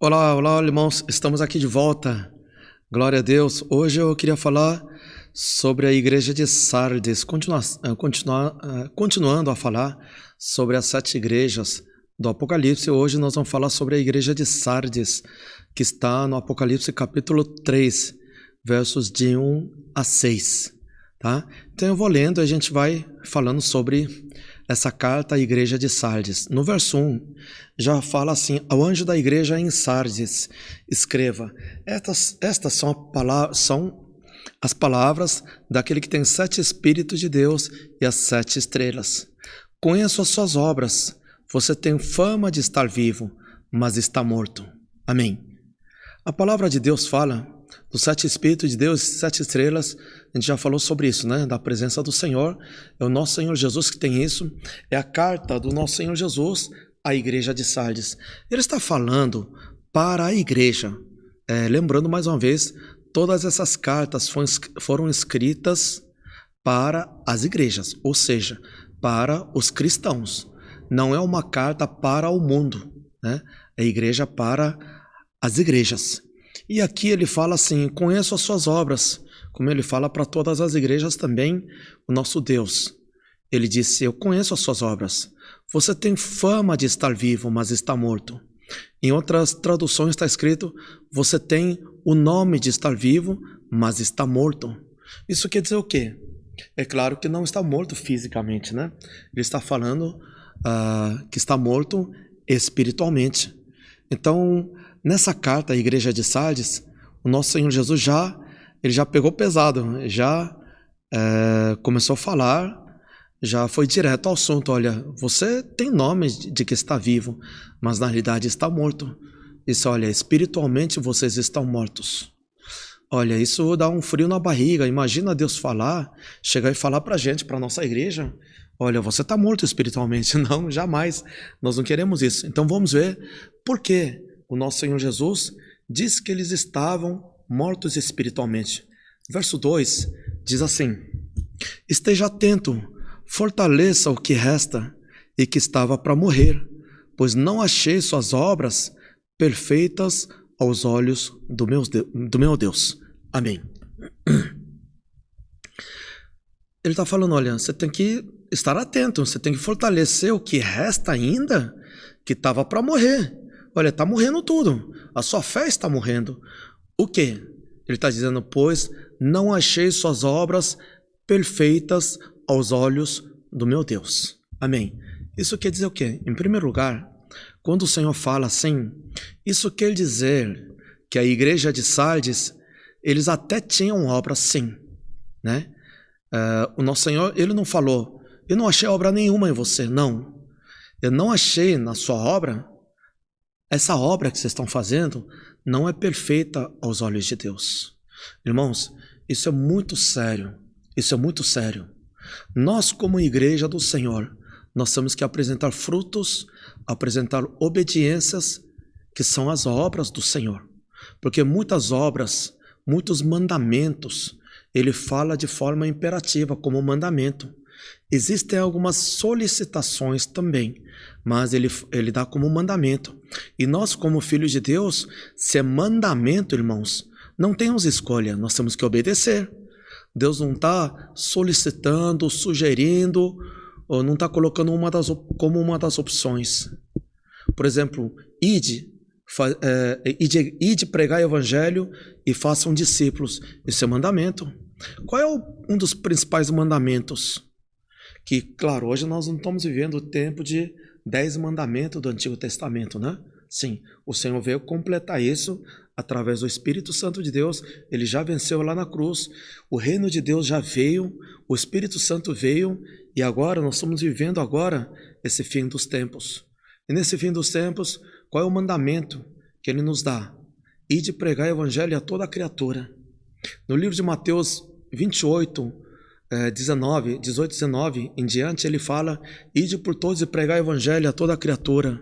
Olá, olá, irmãos, estamos aqui de volta, glória a Deus. Hoje eu queria falar sobre a igreja de Sardes, continuando a falar sobre as 7 igrejas do Apocalipse. Hoje nós vamos falar sobre a igreja de Sardes, que está no Apocalipse capítulo 3, versos de 1 a 6, tá? Então eu vou lendo e a gente vai falando sobre essa carta à igreja de Sardes. No verso 1, já fala assim: ao anjo da igreja em Sardes, escreva. Estas são as palavras daquele que tem 7 Espíritos de Deus e as 7 estrelas. Conheço as suas obras. Você tem fama de estar vivo, mas está morto. Amém. A palavra de Deus fala dos 7 Espíritos de Deus e 7 estrelas. A gente já falou sobre isso, né? Da presença do Senhor. É o nosso Senhor Jesus que tem isso. É a carta do nosso Senhor Jesus à igreja de Sardes. Ele está falando para a igreja. Lembrando mais uma vez, todas essas cartas foram escritas para as igrejas, ou seja, para os cristãos. Não é uma carta para o mundo, né? É a igreja para as igrejas. E aqui ele fala assim: conheço as suas obras, como ele fala para todas as igrejas também, o nosso Deus. Ele disse: eu conheço as suas obras. Você tem fama de estar vivo, mas está morto. Em outras traduções está escrito: você tem o nome de estar vivo, mas está morto. Isso quer dizer o quê? É claro que não está morto fisicamente, né? Ele está falando que está morto espiritualmente. Então, nessa carta à igreja de Sardes, o nosso Senhor Jesus ele já pegou pesado, já começou a falar, já foi direto ao assunto. Olha, você tem nome de que está vivo, mas na realidade está morto. Isso, olha, espiritualmente vocês estão mortos. Olha, isso dá um frio na barriga. Imagina Deus chegar e falar para a gente, para a nossa igreja: olha, você está morto espiritualmente. Não, jamais. Nós não queremos isso. Então vamos ver por que o nosso Senhor Jesus diz que eles estavam mortos espiritualmente. Verso 2 diz assim: esteja atento, fortaleça o que resta e que estava para morrer, pois não achei suas obras perfeitas aos olhos do meu Deus. Amém. Ele está falando: olha, você tem que estar atento, você tem que fortalecer o que resta ainda, que estava para morrer. Olha, está morrendo tudo, a sua fé está morrendo. O quê? Ele está dizendo: pois não achei suas obras perfeitas aos olhos do meu Deus. Amém. Isso quer dizer o quê? Em primeiro lugar, quando o Senhor fala assim, isso quer dizer que a igreja de Sardes, eles até tinham obras, sim, né? O nosso Senhor, ele não falou: eu não achei obra nenhuma em você. Não, eu não achei na sua obra. Essa obra que vocês estão fazendo não é perfeita aos olhos de Deus. Irmãos, isso é muito sério. Isso é muito sério. Nós, como igreja do Senhor, nós temos que apresentar frutos, apresentar obediências, que são as obras do Senhor. Porque muitas obras, muitos mandamentos, ele fala de forma imperativa, como mandamento. Existem algumas solicitações também, mas ele dá como mandamento. E nós, como filhos de Deus, se é mandamento, irmãos, não temos escolha, nós temos que obedecer. Deus não está solicitando, sugerindo, ou não está colocando como uma das opções. Por exemplo, ide pregar o evangelho e façam discípulos. Isso é mandamento. Qual é um dos principais mandamentos? Que, claro, hoje nós não estamos vivendo o tempo de 10 mandamentos do Antigo Testamento, né? Sim, o Senhor veio completar isso através do Espírito Santo de Deus. Ele já venceu lá na cruz, o reino de Deus já veio, o Espírito Santo veio, e agora nós estamos vivendo esse fim dos tempos. E nesse fim dos tempos, qual é o mandamento que ele nos dá? Ide pregar o evangelho a toda criatura. No livro de Mateus 28, 18, 19 em diante, ele fala: ide por todos e pregar o evangelho a toda criatura,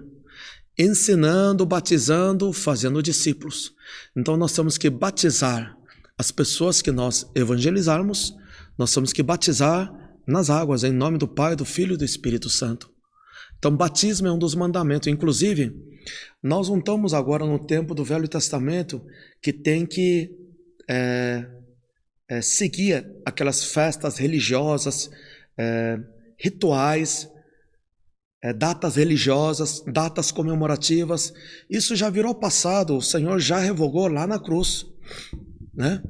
ensinando, batizando, fazendo discípulos. Então nós temos que batizar as pessoas que nós evangelizarmos, nós temos que batizar nas águas, em nome do Pai, do Filho e do Espírito Santo. Então, batismo é um dos mandamentos. Inclusive, nós não estamos agora no tempo do Velho Testamento que tem que seguir aquelas festas religiosas, rituais, datas religiosas, datas comemorativas. Isso já virou passado, o Senhor já revogou lá na cruz, né?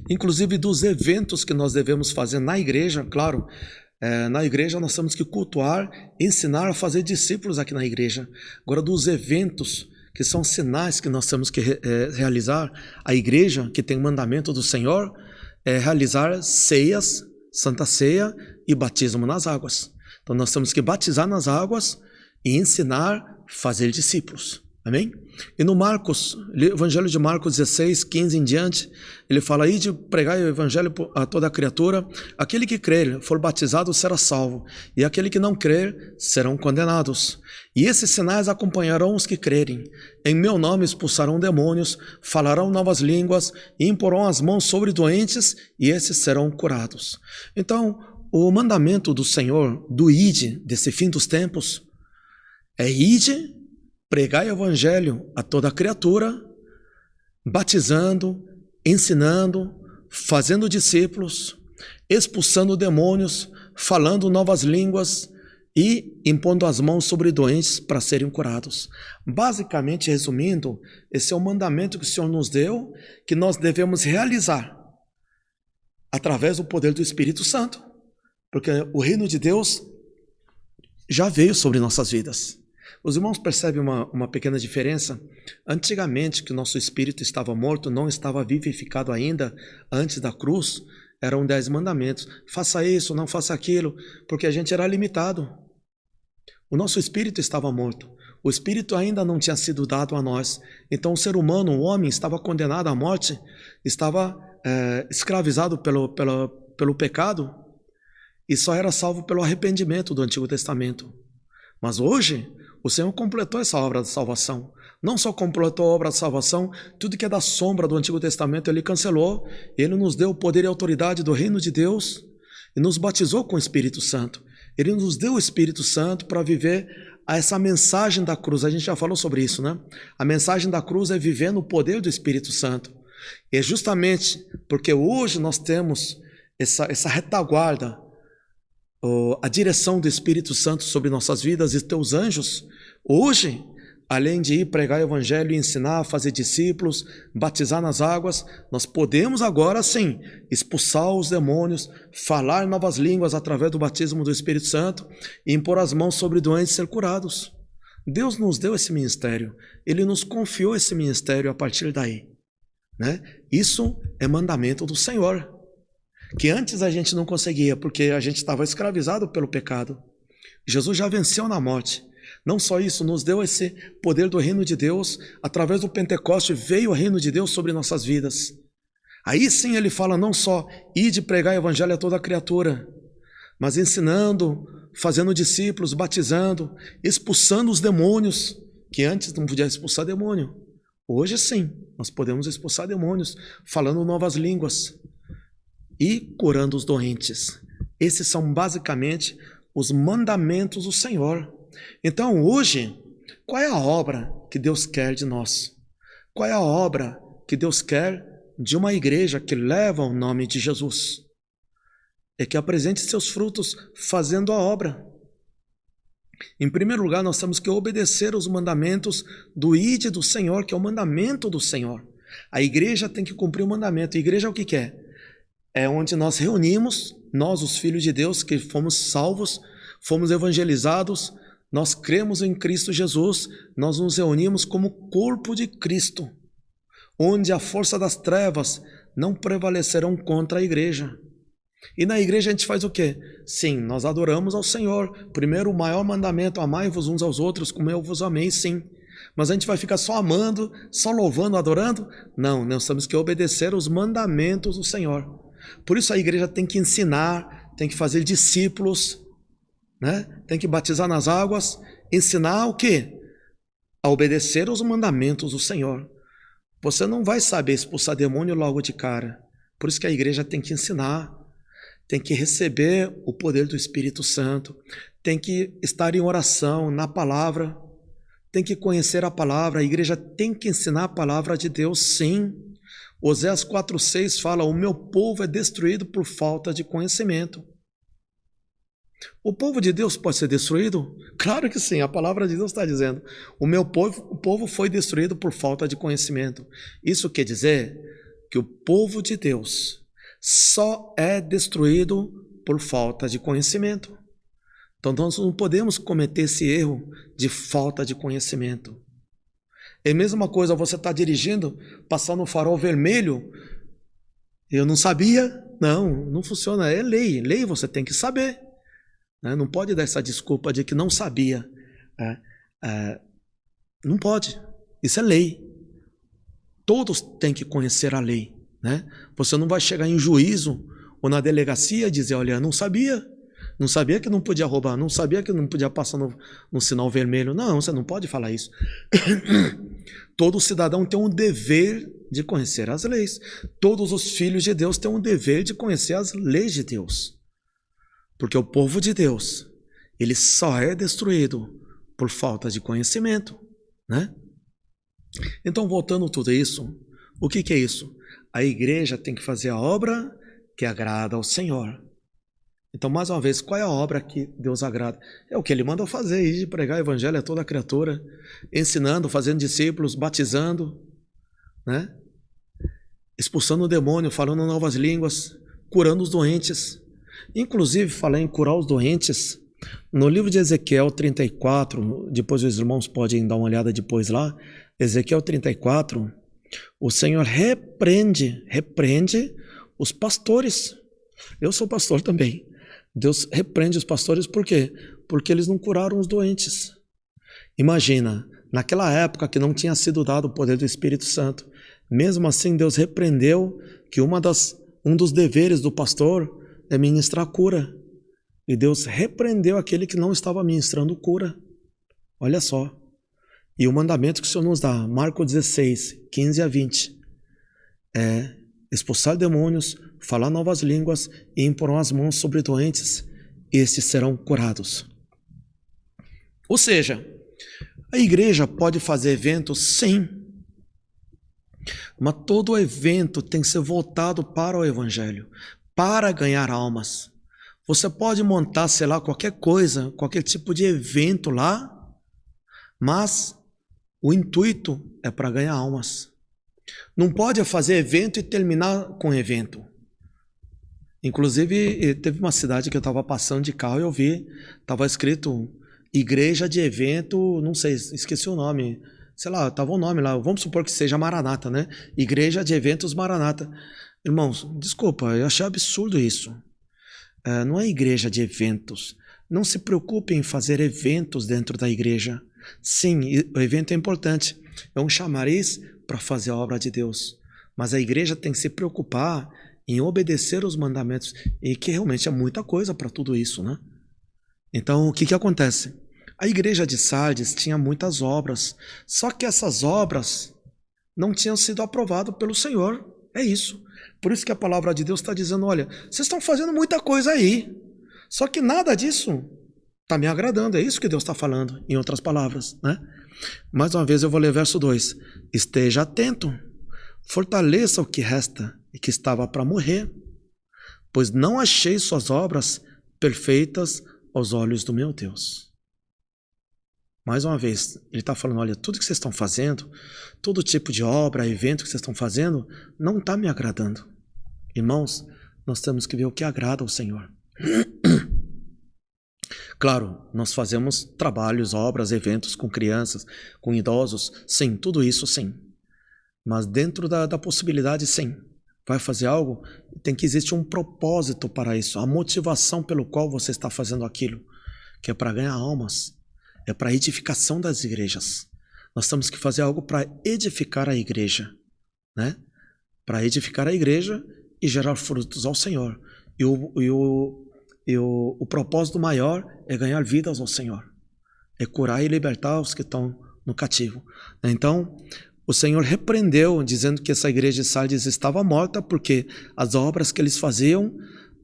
Inclusive dos eventos que nós devemos fazer na igreja, claro, na igreja nós temos que cultuar, ensinar a fazer discípulos aqui na igreja. Agora, dos eventos que são sinais que nós temos que realizar, a igreja, que tem o mandamento do Senhor, é realizar ceias, Santa Ceia e batismo nas águas. Então nós temos que batizar nas águas e ensinar a fazer discípulos. Amém? E no Marcos, Evangelho de Marcos 16, 15 em diante, ele fala: ide pregai o Evangelho a toda criatura, aquele que crer, for batizado, será salvo, e aquele que não crer, serão condenados. E esses sinais acompanharão os que crerem. Em meu nome expulsarão demônios, falarão novas línguas, e imporão as mãos sobre doentes, e esses serão curados. Então, o mandamento do Senhor, do ide, desse fim dos tempos, é ide, pregai o Evangelho a toda criatura, batizando, ensinando, fazendo discípulos, expulsando demônios, falando novas línguas e impondo as mãos sobre doentes para serem curados. Basicamente, resumindo, esse é o mandamento que o Senhor nos deu, que nós devemos realizar através do poder do Espírito Santo, porque o reino de Deus já veio sobre nossas vidas. Os irmãos percebem uma pequena diferença? Antigamente, que o nosso espírito estava morto, não estava vivificado ainda, antes da cruz, eram 10 mandamentos. Faça isso, não faça aquilo, porque a gente era limitado. O nosso espírito estava morto. O espírito ainda não tinha sido dado a nós. Então o ser humano, o homem, estava condenado à morte, estava escravizado pelo pecado e só era salvo pelo arrependimento do Antigo Testamento. Mas hoje, o Senhor completou essa obra de salvação. Não só completou a obra de salvação, tudo que é da sombra do Antigo Testamento Ele cancelou. Ele nos deu o poder e a autoridade do reino de Deus e nos batizou com o Espírito Santo. Ele nos deu o Espírito Santo para viver essa mensagem da cruz. A gente já falou sobre isso, né? A mensagem da cruz é viver no poder do Espírito Santo. E é justamente porque hoje nós temos essa retaguarda, a direção do Espírito Santo sobre nossas vidas e teus anjos. Hoje, além de ir pregar o Evangelho e ensinar, fazer discípulos, batizar nas águas, nós podemos agora sim expulsar os demônios, falar novas línguas através do batismo do Espírito Santo e impor as mãos sobre doentes e ser curados. Deus nos deu esse ministério, Ele nos confiou esse ministério a partir daí, né? Isso é mandamento do Senhor, que antes a gente não conseguia, porque a gente estava escravizado pelo pecado. Jesus já venceu na morte. Não só isso, nos deu esse poder do reino de Deus. Através do Pentecoste veio o reino de Deus sobre nossas vidas. Aí sim ele fala não só ide pregar o Evangelho a toda criatura, mas ensinando, fazendo discípulos, batizando, expulsando os demônios, que antes não podia expulsar demônio. Hoje sim, nós podemos expulsar demônios, falando novas línguas e curando os doentes. Esses são basicamente os mandamentos do Senhor. Então hoje, qual é a obra que Deus quer de nós? Qual é a obra que Deus quer de uma igreja que leva o nome de Jesus? É que apresente seus frutos fazendo a obra. Em primeiro lugar, nós temos que obedecer os mandamentos do ide do Senhor, que é o mandamento do Senhor. A igreja tem que cumprir o mandamento. A igreja é o que quer? É onde nós reunimos, nós os filhos de Deus que fomos salvos, fomos evangelizados, nós cremos em Cristo Jesus, nós nos reunimos como corpo de Cristo, onde a força das trevas não prevalecerão contra a igreja. E na igreja a gente faz o quê? Sim, nós adoramos ao Senhor. Primeiro, o maior mandamento, amai-vos uns aos outros como eu vos amei, sim. Mas a gente vai ficar só amando, só louvando, adorando? Não, nós temos que obedecer os mandamentos do Senhor. Por isso a igreja tem que ensinar, tem que fazer discípulos, né? Tem que batizar nas águas, ensinar o quê? A obedecer os mandamentos do Senhor. Você não vai saber expulsar demônio logo de cara. Por isso que a igreja tem que ensinar. tem que receber o poder do Espírito Santo, tem que estar em oração, na palavra, tem que conhecer a palavra, a igreja tem que ensinar a palavra de Deus, sim. Oséias 4,6 fala: o meu povo é destruído por falta de conhecimento. O povo de Deus pode ser destruído? Claro que sim, a palavra de Deus está dizendo: o povo foi destruído por falta de conhecimento. Isso quer dizer que o povo de Deus só é destruído por falta de conhecimento. Então nós não podemos cometer esse erro de falta de conhecimento. É a mesma coisa, você está dirigindo, passando o farol vermelho, eu não sabia. Não funciona, é lei, você tem que saber. Não pode dar essa desculpa de que não sabia. Não pode, isso é lei. Todos têm que conhecer a lei. Você não vai chegar em juízo ou na delegacia e dizer: olha, não sabia que não podia roubar, não sabia que não podia passar no sinal vermelho. Não, você não pode falar isso. Todo cidadão tem um dever de conhecer as leis. Todos os filhos de Deus têm um dever de conhecer as leis de Deus. Porque o povo de Deus, ele só é destruído por falta de conhecimento. Então, voltando tudo isso, o que é isso? A igreja tem que fazer a obra que agrada ao Senhor. Então, mais uma vez, qual é a obra que Deus agrada? É o que Ele manda fazer, ir de pregar o evangelho a toda criatura, ensinando, fazendo discípulos, batizando, expulsando o demônio, falando novas línguas, curando os doentes. Inclusive, falei em curar os doentes, no livro de Ezequiel 34, depois os irmãos podem dar uma olhada depois lá, Ezequiel 34, o Senhor repreende os pastores. Eu sou pastor também. Deus repreende os pastores por quê? Porque eles não curaram os doentes. Imagina, naquela época que não tinha sido dado o poder do Espírito Santo, mesmo assim Deus repreendeu que um dos deveres do pastor é ministrar cura. E Deus repreendeu aquele que não estava ministrando cura. Olha só. E o mandamento que o Senhor nos dá, Marcos 16, 15 a 20, é expulsar demônios, falar novas línguas e impor as mãos sobre doentes, estes serão curados. Ou seja, a igreja pode fazer eventos, sim, mas todo evento tem que ser voltado para o evangelho, para ganhar almas. Você pode montar, sei lá, qualquer coisa, qualquer tipo de evento lá, mas o intuito é para ganhar almas. Não pode fazer evento e terminar com evento. Inclusive, teve uma cidade que eu estava passando de carro e eu vi, estava escrito igreja de evento, não sei, esqueci o nome, sei lá, estava o nome lá, vamos supor que seja Maranata, Igreja de Eventos Maranata. Irmãos, desculpa, eu achei absurdo isso. Não é igreja de eventos. Não se preocupe em fazer eventos dentro da igreja. Sim, o evento é importante, é um chamariz para fazer a obra de Deus, mas a igreja tem que se preocupar em obedecer os mandamentos, e que realmente é muita coisa para tudo isso, Então, o que acontece? A igreja de Sardes tinha muitas obras, só que essas obras não tinham sido aprovadas pelo Senhor, é isso. Por isso que a palavra de Deus está dizendo: olha, vocês estão fazendo muita coisa aí, só que nada disso está me agradando, é isso que Deus está falando, em outras palavras, Mais uma vez eu vou ler verso 2. Esteja atento, fortaleça o que resta e que estava para morrer, pois não achei suas obras perfeitas aos olhos do meu Deus. Mais uma vez, ele está falando: olha, tudo que vocês estão fazendo, todo tipo de obra, evento que vocês estão fazendo, não está me agradando. Irmãos, nós temos que ver o que agrada ao Senhor. Claro, nós fazemos trabalhos, obras, eventos com crianças, com idosos, sim, tudo isso sim. Mas dentro da possibilidade, sim, vai fazer algo, tem que existir um propósito para isso, a motivação pelo qual você está fazendo aquilo, que é para ganhar almas, é para a edificação das igrejas. Nós temos que fazer algo para edificar a igreja, Para edificar a igreja e gerar frutos ao Senhor. E o propósito maior é ganhar vidas ao Senhor, é curar e libertar os que estão no cativo. Então, o Senhor repreendeu, dizendo que essa igreja de Sardes estava morta, porque as obras que eles faziam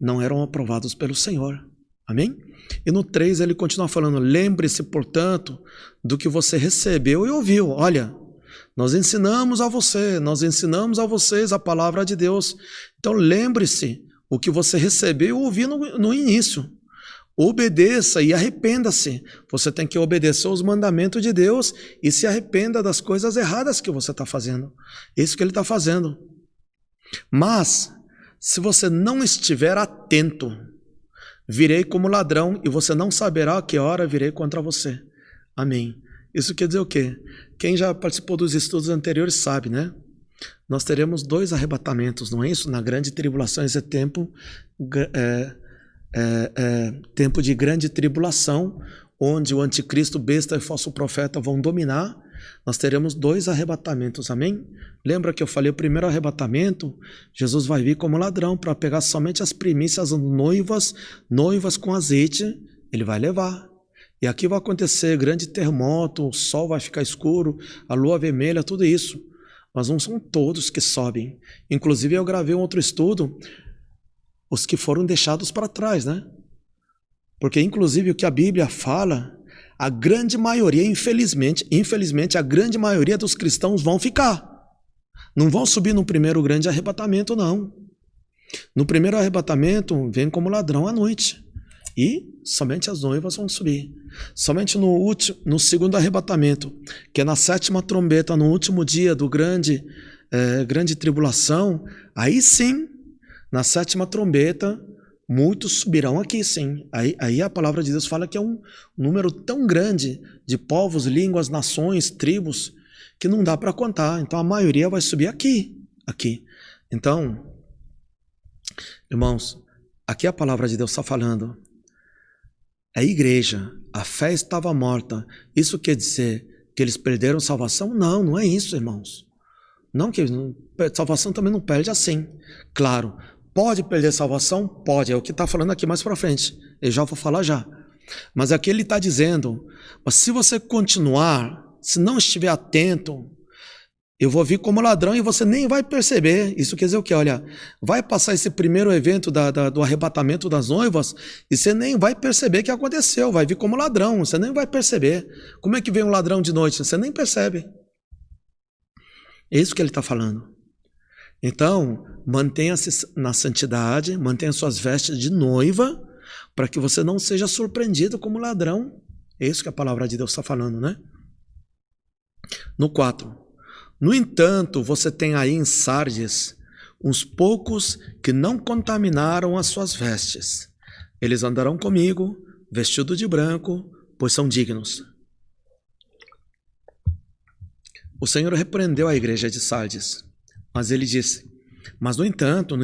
não eram aprovados pelo Senhor. Amém? E no 3 ele continua falando: lembre-se, portanto, do que você recebeu e ouviu. Olha, nós ensinamos a vocês a palavra de Deus. Então lembre-se o que você recebeu e ouviu no início. Obedeça e arrependa-se. Você tem que obedecer os mandamentos de Deus e se arrependa das coisas erradas que você está fazendo. Isso que ele está fazendo. Mas, se você não estiver atento, virei como ladrão e você não saberá a que hora virei contra você. Amém. Isso quer dizer o quê? Quem já participou dos estudos anteriores sabe, né? Nós teremos 2 arrebatamentos, não é isso? Na grande tribulação, esse é tempo de grande tribulação, onde o anticristo, besta e falso profeta vão dominar. Nós teremos 2 arrebatamentos, amém? Lembra que eu falei o primeiro arrebatamento? Jesus vai vir como ladrão para pegar somente as primícias noivas com azeite, ele vai levar. E aqui vai acontecer grande terremoto, o sol vai ficar escuro, a lua vermelha, tudo isso. Mas não são todos que sobem. Inclusive eu gravei um outro estudo, os que foram deixados para trás, né? Porque inclusive o que a Bíblia fala, a grande maioria, infelizmente, a grande maioria dos cristãos vão ficar. Não vão subir no primeiro grande arrebatamento, não. No primeiro arrebatamento, vem como ladrão à noite. E somente as noivas vão subir. Somente no segundo arrebatamento, que é na 7ª trombeta, no último dia do grande tribulação, aí sim, na 7ª trombeta, muitos subirão aqui, sim. Aí a palavra de Deus fala que é um número tão grande de povos, línguas, nações, tribos, que não dá para contar. Então a maioria vai subir aqui. Então, irmãos, aqui a palavra de Deus está falando. A igreja, a fé estava morta. Isso quer dizer que eles perderam salvação? Não, não é isso, irmãos. Não, que salvação também não perde assim. Claro, pode perder salvação? Pode, é o que está falando aqui mais para frente. Eu já vou falar já. Mas aqui ele está dizendo, mas se você continuar, se não estiver atento, eu vou vir como ladrão e você nem vai perceber. Isso quer dizer o quê? Olha, vai passar esse primeiro evento do arrebatamento das noivas e você nem vai perceber que aconteceu. Vai vir como ladrão, você nem vai perceber. Como é que vem um ladrão de noite? Você nem percebe. É isso que ele está falando. Então, mantenha-se na santidade, mantenha suas vestes de noiva, para que você não seja surpreendido como ladrão. É isso que a palavra de Deus está falando, né? No 4. No entanto, você tem aí em Sardes uns poucos que não contaminaram as suas vestes. Eles andarão comigo, vestidos de branco, pois são dignos. O Senhor repreendeu a igreja de Sardes, mas ele disse, mas no entanto,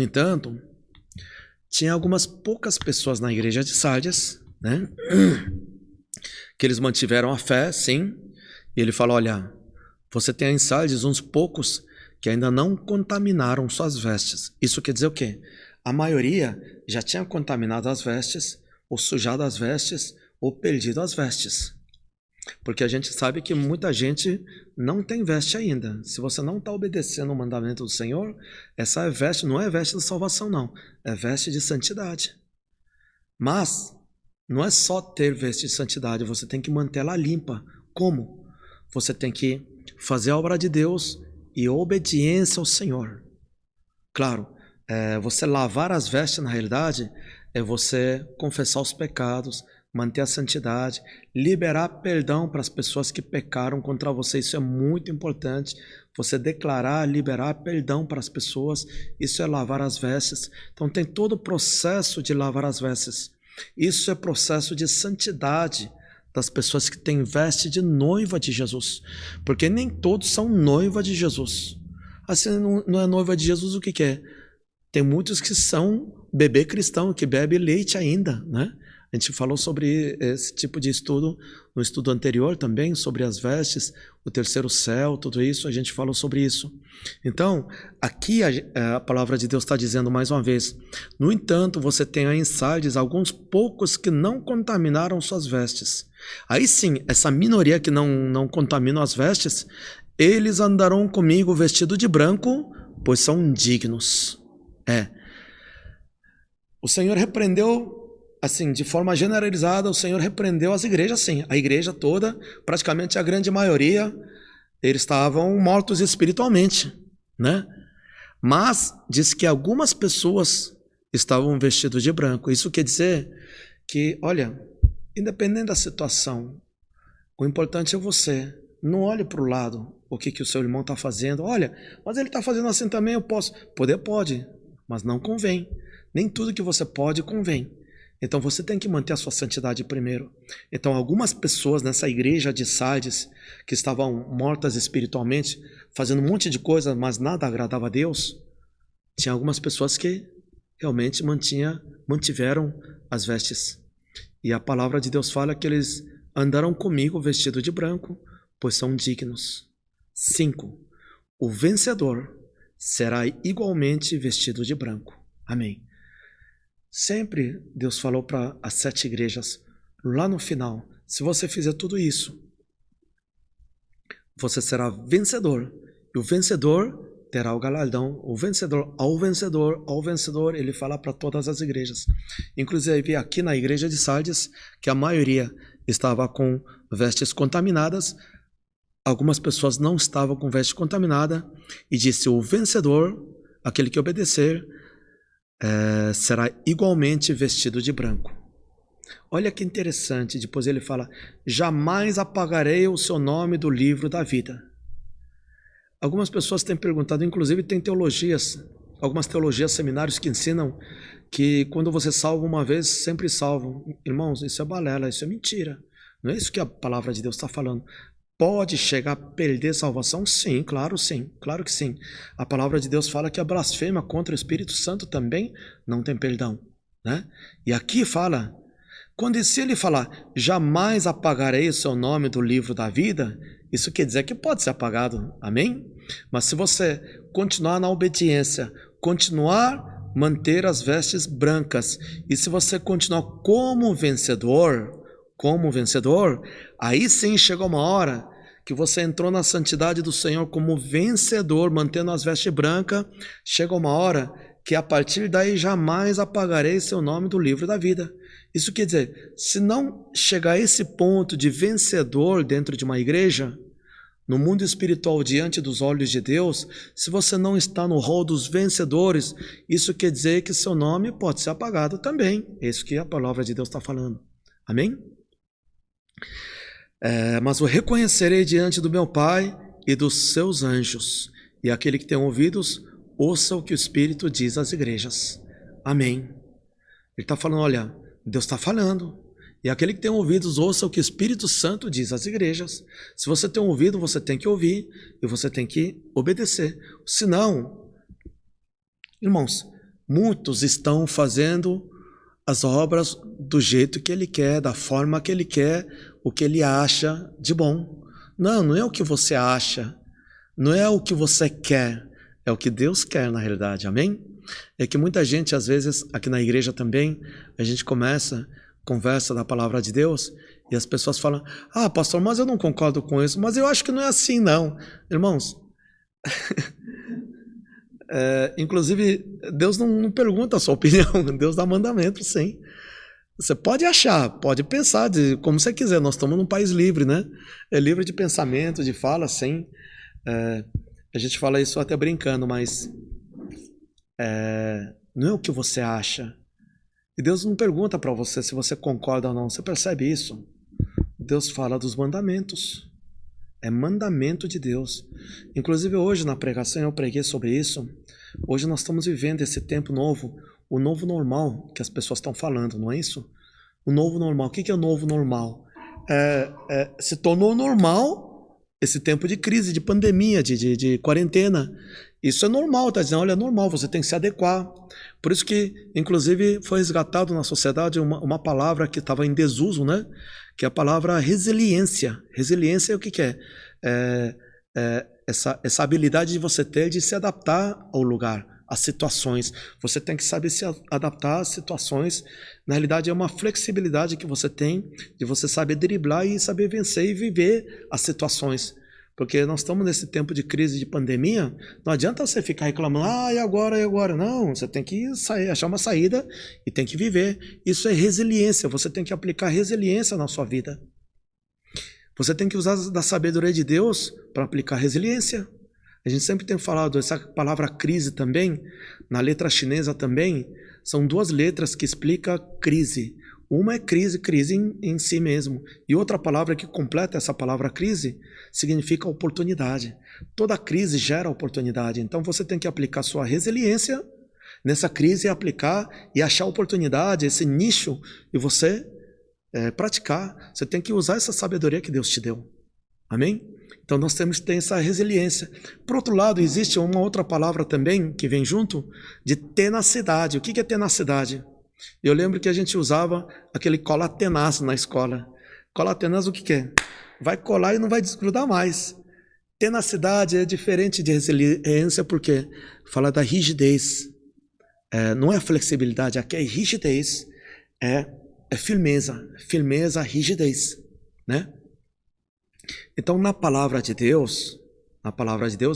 tinha algumas poucas pessoas na igreja de Sardes, né? Que eles mantiveram a fé, sim. E ele fala, olha, você tem em Sardes uns poucos que ainda não contaminaram suas vestes. Isso quer dizer o quê? A maioria já tinha contaminado as vestes, ou sujado as vestes, ou perdido as vestes. Porque a gente sabe que muita gente não tem veste ainda. Se você não está obedecendo o mandamento do Senhor, essa veste não é veste de salvação, não. É veste de santidade. Mas não é só ter veste de santidade, você tem que mantê-la limpa. Como? Você tem que fazer a obra de Deus e obediência ao Senhor. Claro, você lavar as vestes, na realidade, é você confessar os pecados, manter a santidade, liberar perdão para as pessoas que pecaram contra você. Isso é muito importante. Você declarar, liberar perdão para as pessoas, isso é lavar as vestes. Então tem todo o processo de lavar as vestes. Isso é processo de santidade das pessoas que têm veste de noiva de Jesus. Porque nem todos são noiva de Jesus. Assim, não é noiva de Jesus, o que é? Tem muitos que são bebê cristão, que bebe leite ainda, né? A gente falou sobre esse tipo de estudo no estudo anterior também, sobre as vestes, o terceiro céu, tudo isso, a gente falou sobre isso. Então, aqui a palavra de Deus está dizendo mais uma vez, no entanto, você tem aí em Sardes alguns poucos que não contaminaram suas vestes. Aí sim, essa minoria que não contaminam as vestes, eles andarão comigo vestido de branco, pois são dignos. O Senhor repreendeu, assim, de forma generalizada, o Senhor repreendeu as igrejas, sim. A igreja toda, praticamente a grande maioria, eles estavam mortos espiritualmente, né? Mas diz que algumas pessoas estavam vestidos de branco. Isso quer dizer que, olha, independente da situação, o importante é você. Não olhe para o lado, o que o seu irmão está fazendo. Olha, mas ele está fazendo assim também, eu posso. Poder pode, mas não convém. Nem tudo que você pode convém. Então você tem que manter a sua santidade primeiro. Então algumas pessoas nessa igreja de Sardes, que estavam mortas espiritualmente, fazendo um monte de coisa, mas nada agradava a Deus, tinha algumas pessoas que realmente mantiveram as vestes. E a palavra de Deus fala que eles andaram comigo vestido de branco, pois são dignos. 5. O vencedor será igualmente vestido de branco. Amém. Sempre Deus falou para as 7 igrejas, lá no final, se você fizer tudo isso, você será vencedor. E o vencedor terá o galardão. O vencedor, ao vencedor, ele fala para todas as igrejas. Inclusive aqui na igreja de Sardes, que a maioria estava com vestes contaminadas, algumas pessoas não estavam com veste contaminada, e disse, o vencedor, aquele que obedecer, será igualmente vestido de branco. Olha que interessante, depois ele fala, jamais apagarei o seu nome do livro da vida. Algumas pessoas têm perguntado, inclusive tem teologias, algumas teologias, seminários que ensinam que quando você salva uma vez, sempre salvam. Irmãos, isso é balela, isso é mentira. Não é isso que a palavra de Deus está falando. Pode chegar a perder salvação? Sim, claro que sim. A palavra de Deus fala que a blasfêmia contra o Espírito Santo também não tem perdão, né? E aqui fala, se ele falar, jamais apagarei o seu nome do livro da vida, isso quer dizer que pode ser apagado, amém? Mas se você continuar na obediência, manter as vestes brancas, e se você continuar como vencedor, aí sim chegou uma hora que você entrou na santidade do Senhor como vencedor, mantendo as vestes brancas, chega uma hora que a partir daí jamais apagarei seu nome do livro da vida. Isso quer dizer, se não chegar a esse ponto de vencedor dentro de uma igreja, no mundo espiritual diante dos olhos de Deus, se você não está no rol dos vencedores, isso quer dizer que seu nome pode ser apagado também. É isso que a palavra de Deus está falando. Amém? Mas eu reconhecerei diante do meu Pai e dos seus anjos, e aquele que tem ouvidos, ouça o que o Espírito diz às igrejas. Amém. Ele está falando, olha, Deus está falando, e aquele que tem ouvidos, ouça o que o Espírito Santo diz às igrejas. Se você tem ouvido, você tem que ouvir, e você tem que obedecer. Senão, irmãos, muitos estão fazendo as obras do jeito que ele quer, da forma que ele quer, o que ele acha de bom. Não é o que você acha, não é o que você quer, é o que Deus quer na realidade, amém? É que muita gente, às vezes, aqui na igreja também, a gente conversa da palavra de Deus, e as pessoas falam, pastor, mas eu não concordo com isso, mas eu acho que não é assim não. Irmãos, inclusive, Deus não pergunta a sua opinião, Deus dá mandamento, sim. Você pode achar, pode pensar de como você quiser, nós estamos num país livre, né? É livre de pensamento, de fala, sim. A gente fala isso até brincando, mas não é o que você acha. E Deus não pergunta para você se você concorda ou não, você percebe isso? Deus fala dos mandamentos. É mandamento de Deus. Inclusive hoje na pregação eu preguei sobre isso. Hoje nós estamos vivendo esse tempo novo, o novo normal que as pessoas estão falando, não é isso? O novo normal. O que é o novo normal? Se tornou normal esse tempo de crise, de pandemia, de quarentena. Isso é normal, está dizendo, olha, é normal, você tem que se adequar. Por isso que, inclusive, foi resgatado na sociedade uma palavra que estava em desuso, né? Que é a palavra resiliência. Resiliência é o que é? Essa habilidade de você ter de se adaptar ao lugar, às situações. Você tem que saber se adaptar às situações. Na realidade, é uma flexibilidade que você tem de você saber driblar e saber vencer e viver as situações. Porque nós estamos nesse tempo de crise de pandemia, não adianta você ficar reclamando, e agora, e agora? Não, você tem que sair, achar uma saída e tem que viver. Isso é resiliência, você tem que aplicar resiliência na sua vida. Você tem que usar da sabedoria de Deus para aplicar resiliência. A gente sempre tem falado, essa palavra crise também, na letra chinesa também, são duas letras que explicam crise. Uma é crise em si mesmo. E outra palavra que completa essa palavra crise significa oportunidade. Toda crise gera oportunidade. Então você tem que aplicar sua resiliência nessa crise, aplicar e achar oportunidade, esse nicho, e você praticar. Você tem que usar essa sabedoria que Deus te deu. Amém? Então nós temos que ter essa resiliência. Por outro lado, existe uma outra palavra também que vem junto, de tenacidade. O que é tenacidade? Eu lembro que a gente usava aquele cola tenaz na escola. Cola tenaz o que é? Vai colar e não vai desgrudar mais. Tenacidade é diferente de resiliência porque fala da rigidez. Não é flexibilidade, aqui é rigidez. É firmeza. Firmeza, rigidez, né? Então, na palavra de Deus,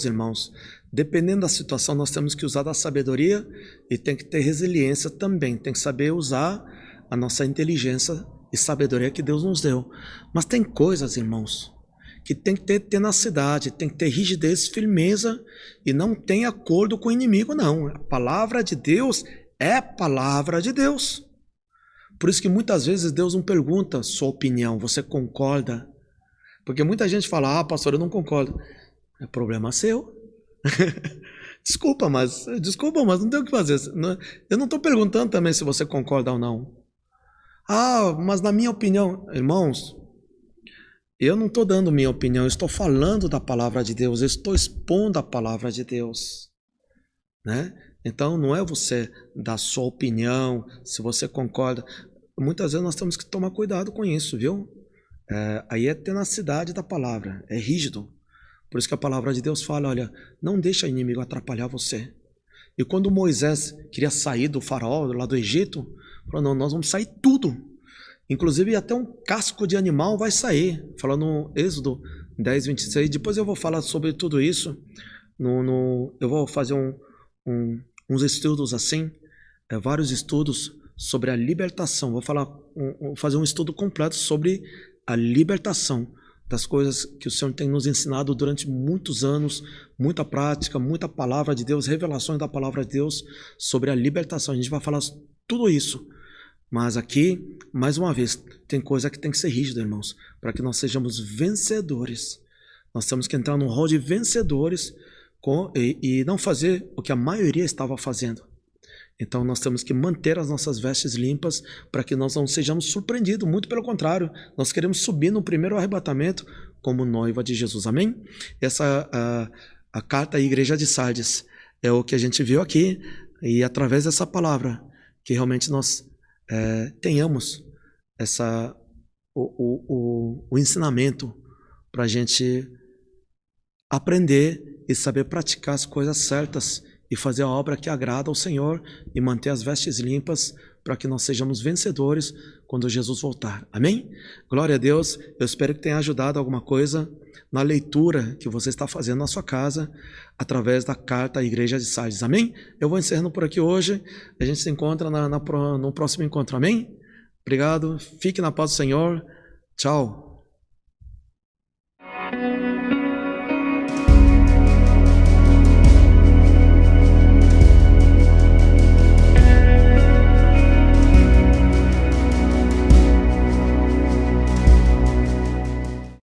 irmãos, dependendo da situação, nós temos que usar da sabedoria e tem que ter resiliência também. Tem que saber usar a nossa inteligência e sabedoria que Deus nos deu. Mas tem coisas, irmãos, que tem que ter tenacidade, tem que ter rigidez, firmeza e não tem acordo com o inimigo, não. A palavra de Deus é palavra de Deus. Por isso que muitas vezes Deus não pergunta sua opinião, você concorda? Porque muita gente fala, pastor, eu não concordo. É problema seu. Desculpa, mas não tem o que fazer. Eu não estou perguntando também se você concorda ou não. Mas na minha opinião, irmãos, eu não estou dando minha opinião, eu estou falando da palavra de Deus, eu estou expondo a palavra de Deus, né? Então não é você dar sua opinião, se você concorda. Muitas vezes nós temos que tomar cuidado com isso, viu? Aí é tenacidade da palavra, é rígido. Por isso que a palavra de Deus fala, olha, não deixa o inimigo atrapalhar você. E quando Moisés queria sair do faraó, lá do Egito, falou, não, nós vamos sair tudo. Inclusive até um casco de animal vai sair. Fala no Êxodo 10, 26. Depois eu vou falar sobre tudo isso. Eu vou fazer uns estudos assim, vários estudos sobre a libertação. Vou fazer um estudo completo sobre a libertação das coisas que o Senhor tem nos ensinado durante muitos anos, muita prática, muita palavra de Deus, revelações da palavra de Deus sobre a libertação. A gente vai falar tudo isso. Mas aqui, mais uma vez, tem coisa que tem que ser rígida, irmãos, para que nós sejamos vencedores. Nós temos que entrar num rol de vencedores e não fazer o que a maioria estava fazendo. Então nós temos que manter as nossas vestes limpas para que nós não sejamos surpreendidos, muito pelo contrário, nós queremos subir no primeiro arrebatamento como noiva de Jesus, amém? Essa a carta à igreja de Sardes é o que a gente viu aqui, e através dessa palavra que realmente nós tenhamos o ensinamento para a gente aprender e saber praticar as coisas certas e fazer a obra que agrada ao Senhor e manter as vestes limpas para que nós sejamos vencedores quando Jesus voltar. Amém? Glória a Deus. Eu espero que tenha ajudado alguma coisa na leitura que você está fazendo na sua casa através da carta à igreja de Sardes. Amém? Eu vou encerrando por aqui hoje. A gente se encontra no próximo encontro. Amém? Obrigado. Fique na paz do Senhor. Tchau.